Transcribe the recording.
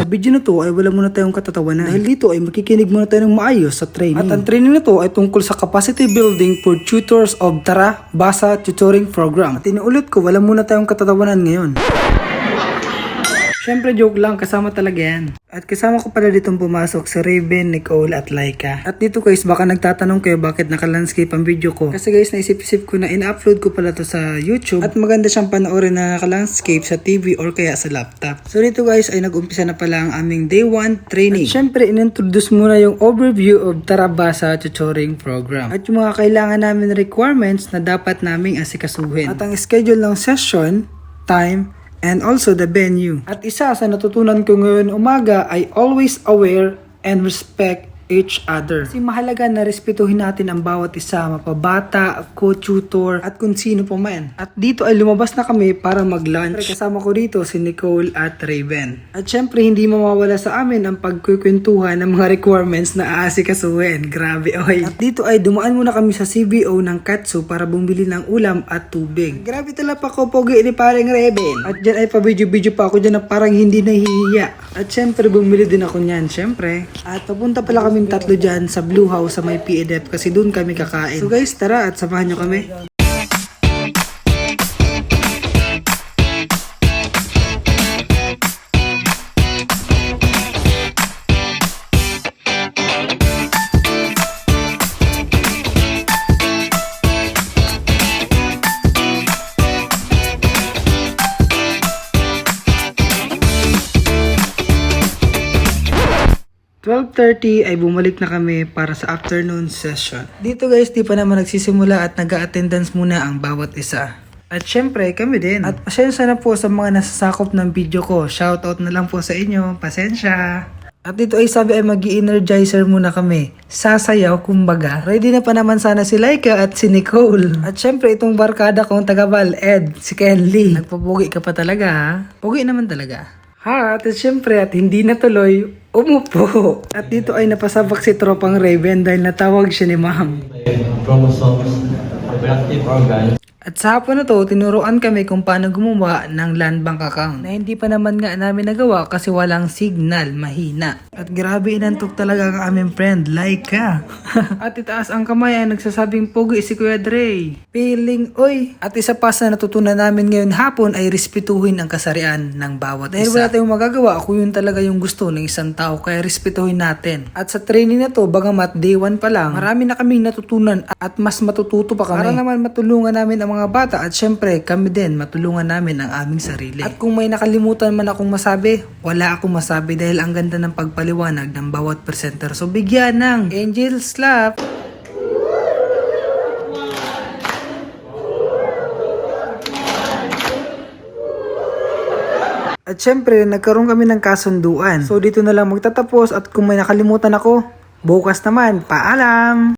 video na to ay wala muna tayong katatawanan. Dahil dito ay makikinig muna tayo ng maayos sa training. At ang training na to ay tungkol sa capacity building for tutors of Tara Basa Tutoring Program. At inuulit ko, wala muna tayong katatawanan ngayon. Syempre joke lang, kasama talaga yan. At kasama ko pala ditong pumasok si Raven, Nicole at Laika. At dito guys, baka nagtatanong kayo bakit naka-landscape ang video ko. Kasi guys, naisip-isip ko na in-upload ko pala to sa YouTube. At maganda siyang panoorin na naka-landscape sa TV or kaya sa laptop. So dito guys, ay nag-umpisa na pala ang aming day 1 training. At syempre, in-introduce muna yung overview of Tara Basa Tutoring Program. At yung mga kailangan namin requirements na dapat naming asikasuhin. At ang schedule ng session, time, and also the venue. At isa sa natutunan ko ngayon umaga ay always aware and respect each other. Kasi mahalaga na respetuhin natin ang bawat isa, mapabata, co-tutor, at kung sino pa man. At dito ay lumabas na kami para mag-lunch. Kasama ko dito si Nicole at Raven. At syempre hindi mawawala sa amin ang pagkukwentuhan ng mga requirements na aasikasuhin. Grabe oy. At dito ay dumaan muna kami sa CBO ng Katsu para bumili ng ulam at tubig. Grabe talaga ko pogi ni paring Raven. At dyan ay pa-video pa ako dyan na parang hindi nahihiya. At syempre bumili din ako niyan, syempre. At papunta pala kaming tatlo dyan sa Blue House sa may PEDF kasi doon kami kakain. So guys, tara at samahan nyo kami. .30 ay bumalik na kami para sa afternoon session. Dito guys, di pa naman nagsisimula at nag-attendance muna ang bawat isa. At syempre, kami din. At pasensya na po sa mga nasasakop ng video ko. Shoutout na lang po sa inyo. Pasensya. At dito ay sabi ay mag-i-energizer muna kami. Sasayaw kumbaga. Ready na pa naman sana si Laika at si Nicole. At syempre itong barkada kong tagabal, Ed, si Kenly. Nagpapugi ka pa talaga ha? Pugi naman talaga. At syempre at hindi natuloy, umupo. At dito ay napasabak si tropang Raven dahil natawag siya ni ma'am. Chromosomes, reproductive organs. At sa hapon na to, tinuruan kami kung paano gumawa ng land bank account na hindi pa naman nga namin nagawa kasi walang signal, mahina. At grabe inantok talaga ang aming friend, Laika. At itaas ang kamay ay nagsasabing pogi si Kuya Dre. Feeling, oy. At isa pa sa natutunan namin ngayon hapon ay respetuhin ang kasarian ng bawat isa. Dahil wala tayong magagawa kung yun talaga yung gusto ng isang tao, kaya respetuhin natin. At sa training na to, bagamat day 1 pa lang, marami na kaming natutunan at mas matututo pa kami. Para naman matulungan namin ang mga bata at syempre kami din matulungan namin ang aming sarili. At kung may nakalimutan man akong masabi, wala akong masabi dahil ang ganda ng pagpaliwanag ng bawat presenter. So bigyan ng Angel Slap! At syempre nagkaroon kami ng kasunduan. So dito na lang magtatapos at kung may nakalimutan ako, bukas naman, paalam!